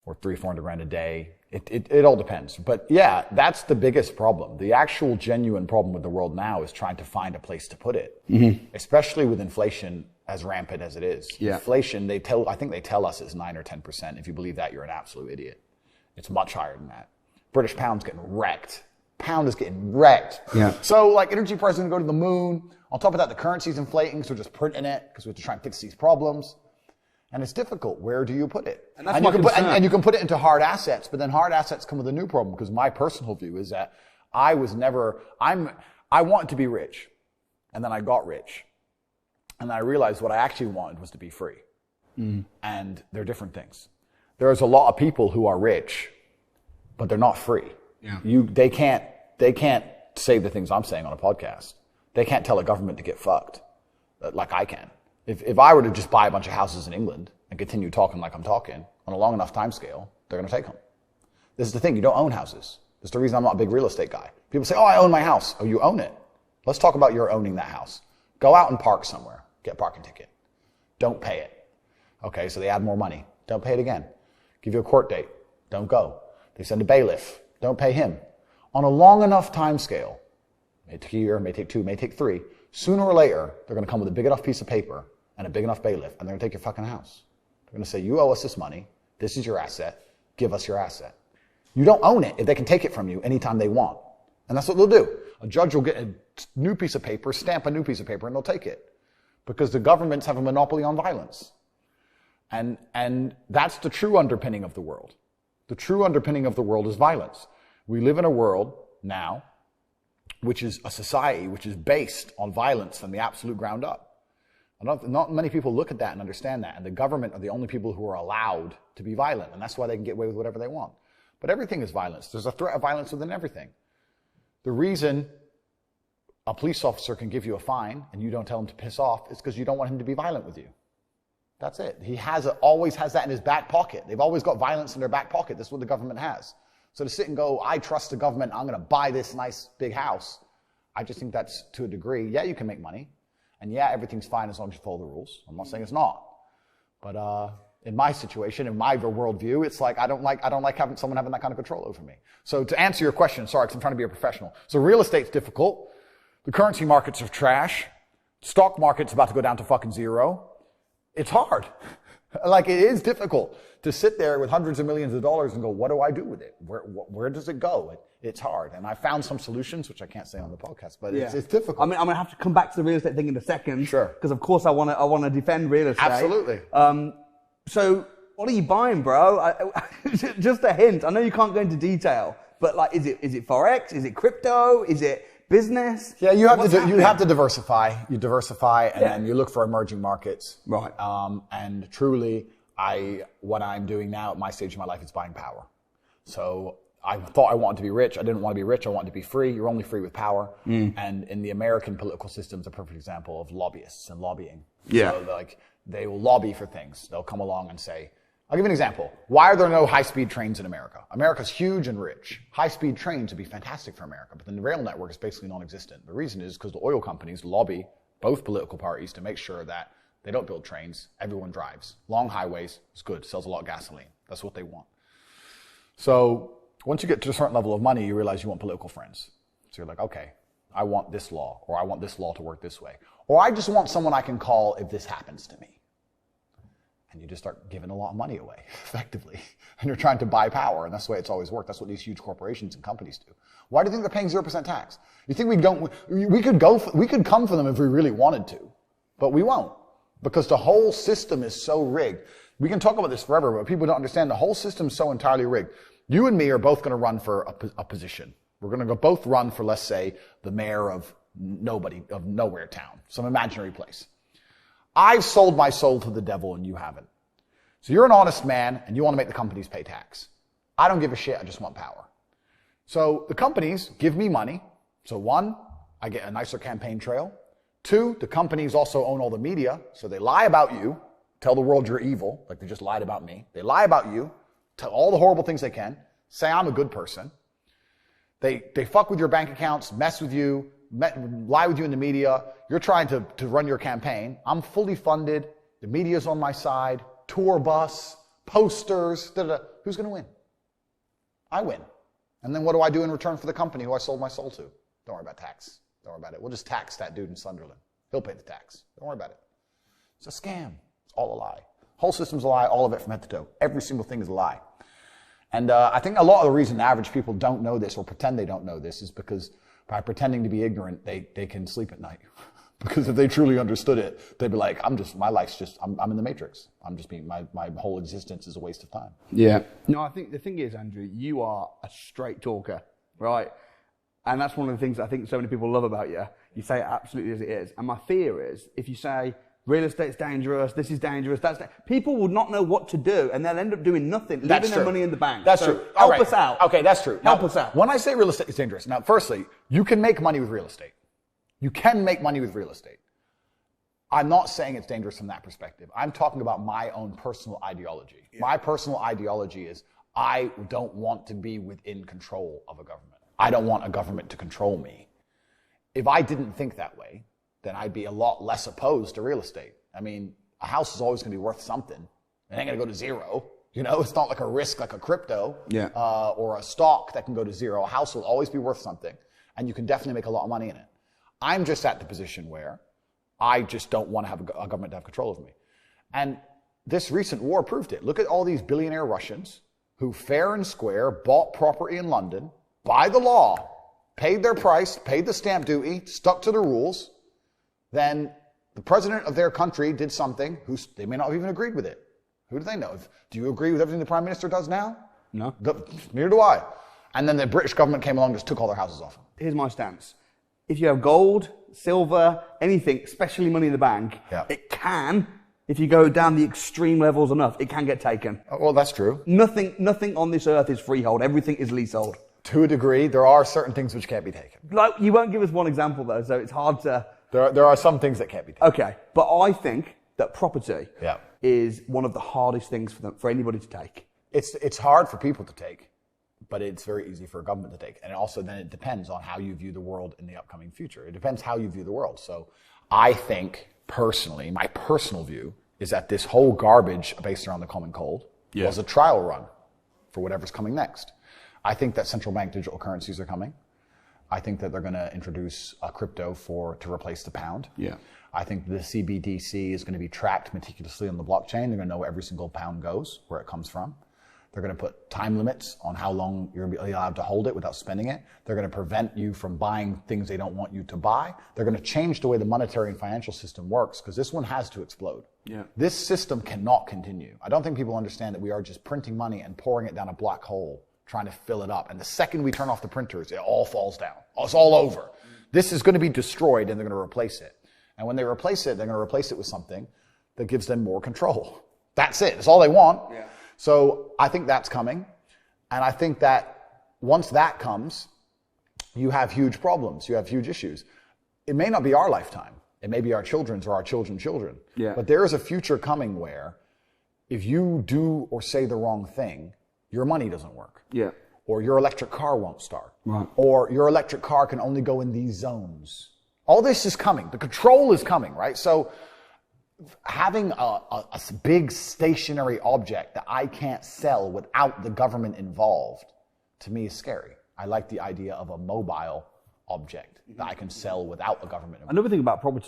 or 300-400 grand a day. It all depends. But yeah, that's the biggest problem. The actual genuine problem with the world now is trying to find a place to put it, especially with inflation as rampant as it is. Yeah. Inflation, I think they tell us is 9 or 10%. If you believe that, you're an absolute idiot. It's much higher than that. British pound's getting wrecked. Pound is getting wrecked. Yeah. So like energy prices are going to go to the moon. On top of that, the currency's inflating, so we're just printing it because we have to try and fix these problems. And it's difficult. Where do you put it? And that's my concern. And you can put it into hard assets, but then hard assets come with a new problem, because my personal view is that I wanted to be rich. And then I got rich. And I realized what I actually wanted was to be free. And they're different things. There's a lot of people who are rich, but they're not free. Yeah. They can't say the things I'm saying on a podcast. They can't tell a government to get fucked like I can. If I were to just buy a bunch of houses in England and continue talking like I'm talking on a long enough time scale, they're going to take them. This is the thing. You don't own houses. That's the reason I'm not a big real estate guy. People say, oh, I own my house. Oh, you own it. Let's talk about your owning that house. Go out and park somewhere. Get a parking ticket. Don't pay it. Okay, so they add more money. Don't pay it again. Give you a court date. Don't go. They send a bailiff. Don't pay him. On a long enough time scale, may take a year, may take 2, may take 3, sooner or later, they're going to come with a big enough piece of paper and a big enough bailiff, and they're going to take your fucking house. They're going to say, you owe us this money. This is your asset. Give us your asset. You don't own it if they can take it from you anytime they want. And that's what they'll do. A judge will get a new piece of paper, stamp a new piece of paper, and they'll take it. Because the governments have a monopoly on violence. And that's the true underpinning of the world. The true underpinning of the world is violence. We live in a world now, which is a society which is based on violence from the absolute ground up. Not many people look at that and understand that. And the government are the only people who are allowed to be violent. And that's why they can get away with whatever they want. But everything is violence. There's a threat of violence within everything. The reason a police officer can give you a fine and you don't tell him to piss off is because you don't want him to be violent with you. That's it. He always has that in his back pocket. They've always got violence in their back pocket. This is what the government has. So to sit and go, I trust the government, I'm going to buy this nice big house, I just think that's to a degree. Yeah, you can make money. And yeah, everything's fine as long as you follow the rules. I'm not saying it's not. But in my situation, in my worldview, it's like I don't like having someone having that kind of control over me. So to answer your question, sorry, because I'm trying to be a professional. So real estate's difficult. The currency markets are trash. Stock market's about to go down to fucking zero. It's hard. Like, it is difficult to sit there with hundreds of millions of dollars and go, what do I do with it? Where does it go? It's hard. And I found some solutions, which I can't say on the podcast, but it's difficult. I mean, I'm going to have to come back to the real estate thing in a second. Sure. Because of course I want to defend real estate. Absolutely. So what are you buying, bro? Just a hint. I know you can't go into detail, but like, is it Forex? Is it crypto? Is it business? Yeah, you have to diversify. You diversify, and then you look for emerging markets. Right. And truly, what I'm doing now at my stage of my life is buying power. So I thought I wanted to be rich. I didn't want to be rich. I wanted to be free. You're only free with power. And in the American political system, it's a perfect example of lobbyists and lobbying. Yeah. So like, they will lobby for things. They'll come along and say, I'll give you an example. Why are there no high-speed trains in America? America's huge and rich. High-speed trains would be fantastic for America, but the rail network is basically non-existent. The reason is because the oil companies lobby both political parties to make sure that they don't build trains. Everyone drives. Long highways is good. Sells a lot of gasoline. That's what they want. So once you get to a certain level of money, you realize you want political friends. So you're like, okay, I want this law, or I want this law to work this way. Or I just want someone I can call if this happens to me. And you just start giving a lot of money away, effectively. And you're trying to buy power, and that's the way it's always worked. That's what these huge corporations and companies do. Why do you think they're paying 0% tax? You think we could come for them if we really wanted to, but we won't. Because the whole system is so rigged. We can talk about this forever, but people don't understand the whole system is so entirely rigged. You and me are both going to run for a position. We're going to both run for, let's say, the mayor of nowhere town, some imaginary place. I've sold my soul to the devil and you haven't. So you're an honest man and you want to make the companies pay tax. I don't give a shit. I just want power. So the companies give me money. So 1, I get a nicer campaign trail. 2, the companies also own all the media. So they lie about you, tell the world you're evil, like they just lied about me. They lie about you, tell all the horrible things they can, say I'm a good person. They fuck with your bank accounts, mess with you, lie with you in the media. You're trying to run your campaign. I'm fully funded. The media's on my side. Tour bus, posters, who's going to win? I win. And then what do I do in return for the company who I sold my soul to? Don't worry about tax. Don't worry about it. We'll just tax that dude in Sunderland. He'll pay the tax. Don't worry about it. It's a scam. It's all a lie. Whole system's a lie, all of it from head to toe. Every single thing is a lie. And I think a lot of the reason average people don't know this or pretend they don't know this is because by pretending to be ignorant, they can sleep at night. Because if they truly understood it, they'd be like, I'm in the matrix. My whole existence is a waste of time. Yeah. No, I think the thing is, Andrew, you are a straight talker, right? And that's one of the things I think so many people love about you. You say it absolutely as it is. And my fear is, if you say, real estate's dangerous, this is dangerous, people will not know what to do, and they'll end up doing nothing, leaving their money in the bank. That's true. Help us out. Okay, that's true. Help us out. When I say real estate is dangerous, now, firstly, you can make money with real estate. You can make money with real estate. I'm not saying it's dangerous from that perspective. I'm talking about my own personal ideology. Yeah. My personal ideology is I don't want to be within control of a government. I don't want a government to control me. If I didn't think that way, then I'd be a lot less opposed to real estate. I mean, a house is always going to be worth something. It ain't going to go to zero. You know, it's not like a risk like a crypto or a stock that can go to zero. A house will always be worth something, and you can definitely make a lot of money in it. I'm just at the position where I just don't want to have a government to have control of me. And this recent war proved it. Look at all these billionaire Russians who fair and square bought property in London by the law, paid their price, paid the stamp duty, stuck to the rules. Then the president of their country did something they may not have even agreed with it. Who do they know? Do you agree with everything the prime minister does now? No. Neither do I. And then the British government came along and just took all their houses off them. Here's my stance. If you have gold, silver, anything, especially money in the bank, it can, if you go down the extreme levels enough, it can get taken. Well, that's true. Nothing on this earth is freehold. Everything is leasehold. To a degree, there are certain things which can't be taken. Like, you won't give us one example though, so it's hard to... There are some things that can't be taken. Okay, but I think that property is one of the hardest things for anybody to take. It's hard for people to take, but it's very easy for a government to take. And also then it depends on how you view the world in the upcoming future. It depends how you view the world. So I think personally, my personal view is that this whole garbage based around the common cold was a trial run for whatever's coming next. I think that central bank digital currencies are coming. I think that they're going to introduce a crypto to replace the pound. Yeah. I think the CBDC is going to be tracked meticulously on the blockchain. They're going to know where every single pound goes, where it comes from. They're going to put time limits on how long you're allowed to hold it without spending it. They're going to prevent you from buying things they don't want you to buy. They're going to change the way the monetary and financial system works because this one has to explode. Yeah. This system cannot continue. I don't think people understand that we are just printing money and pouring it down a black hole, trying to fill it up. And the second we turn off the printers, it all falls down. It's all over. This is going to be destroyed and they're going to replace it. And when they replace it, they're going to replace it with something that gives them more control. That's it. That's all they want. Yeah. So I think that's coming. And I think that once that comes, you have huge problems. You have huge issues. It may not be our lifetime. It may be our children's or our children's children. Yeah. But there is a future coming where if you do or say the wrong thing, your money doesn't work. Yeah. Or your electric car won't start. Right. Or your electric car can only go in these zones. All this is coming. The control is coming, right? So having a big stationary object that I can't sell without the government involved, to me is scary. I like the idea of a mobile object that I can sell without the government involved. Another thing about property